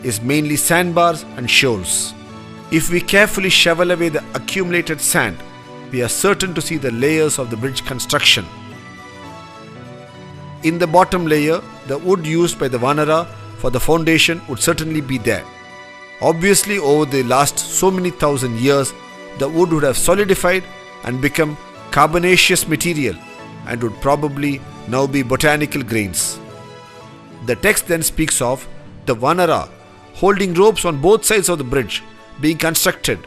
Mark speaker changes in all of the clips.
Speaker 1: is mainly sandbars and shoals. If we carefully shovel away the accumulated sand, we are certain to see the layers of the bridge construction. In the bottom layer, the wood used by the Vanara for the foundation would certainly be there. Obviously, over the last so many thousand years, the wood would have solidified and become carbonaceous material and would probably now be botanical grains. The text then speaks of the Vanara holding ropes on both sides of the bridge being constructed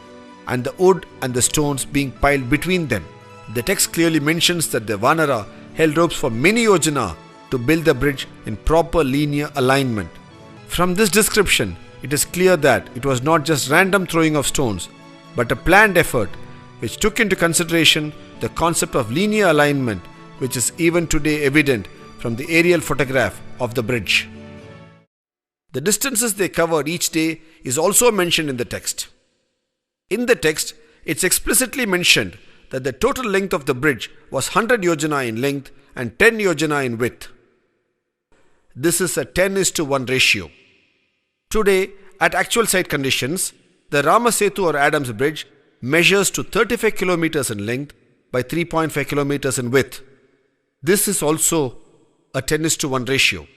Speaker 1: and the wood and the stones being piled between them. The text clearly mentions that the Vanara held ropes for many yojana to build the bridge in proper linear alignment. From this description, it is clear that it was not just random throwing of stones, but a planned effort which took into consideration the concept of linear alignment, which is even today evident from the aerial photograph of the bridge. The distances they covered each day is also mentioned in the text. In the text, it's explicitly mentioned that the total length of the bridge was 100 yojana in length and 10 yojana in width. This is a 10:1 ratio. Today, at actual site conditions, the Ramasetu or Adams Bridge measures to 35 kilometers in length by 3.5 kilometers in width. This is also a 10:1 ratio.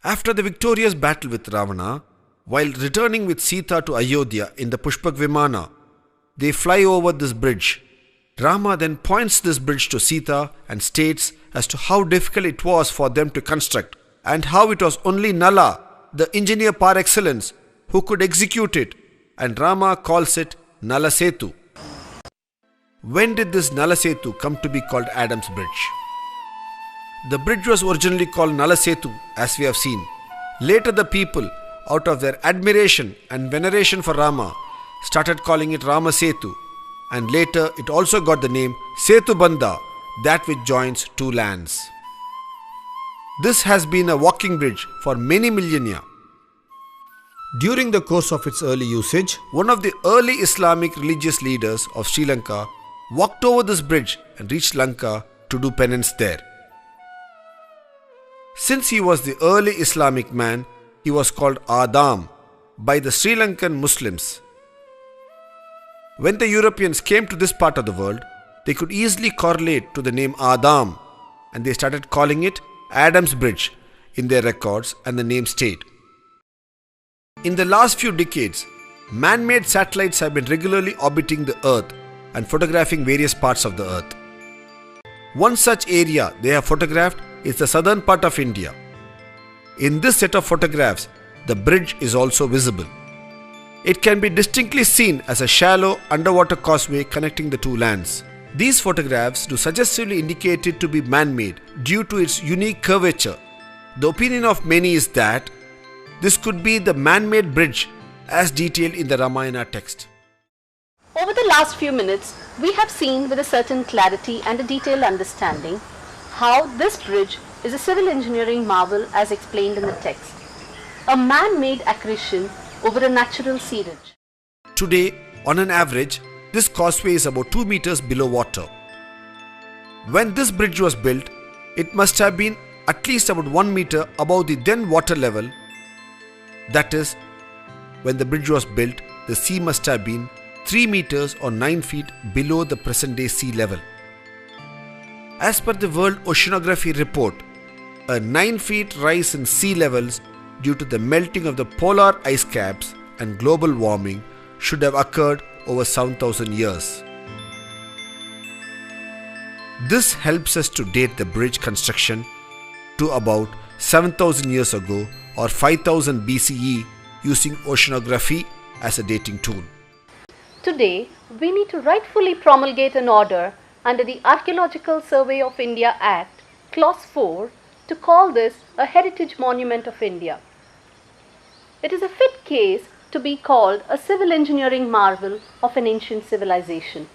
Speaker 1: After the victorious battle with Ravana, while returning with Sita to Ayodhya in the Pushpak Vimana, they fly over this bridge. Rama then points this bridge to Sita and states as to how difficult it was for them to construct and how it was only Nala, the engineer par excellence, who could execute it, and Rama calls it Nala Setu. When did this Nala Setu come to be called Adams Bridge? The bridge was originally called Nala Setu, as we have seen. Later the people, out of their admiration and veneration for Rama, started calling it Rama Setu, and later it also got the name Sethubandhan, that which joins two lands. This has been a walking bridge for many millennia. During the course of its early usage, one of the early Islamic religious leaders of Sri Lanka walked over this bridge and reached Lanka to do penance there. Since he was the early Islamic man, he was called Adam by the Sri Lankan Muslims. When the Europeans came to this part of the world, they could easily correlate to the name Adam, and they started calling it Adams Bridge in their records, and the name stayed. In the last few decades, man-made satellites have been regularly orbiting the Earth and photographing various parts of the Earth. One such area they have photographed is the southern part of India. In this set of photographs, the bridge is also visible. It can be distinctly seen as a shallow underwater causeway connecting the two lands. These photographs do suggestively indicate it to be man-made due to its unique curvature. The opinion of many is that this could be the man-made bridge as detailed in the Ramayana text.
Speaker 2: Over the last few minutes, we have seen with a certain clarity and a detailed understanding how this bridge is a civil engineering marvel as explained in the text, a man-made accretion over a natural seerage.
Speaker 1: Today, on an average, this causeway is about 2 meters below water. When this bridge was built, it must have been at least about 1 meter above the then water level. That is, when the bridge was built, the sea must have been 3 meters or 9 feet below the present day sea level. As per the World Oceanography Report, a 9 feet rise in sea levels due to the melting of the polar ice caps and global warming should have occurred over 7,000 years. This helps us to date the bridge construction to about 7,000 years ago or 5000 BCE using oceanography as a dating tool.
Speaker 2: Today, we need to rightfully promulgate an order under the Archaeological Survey of India Act, Clause 4, to call this a Heritage Monument of India. It is a fit case to be called a civil engineering marvel of an ancient civilization.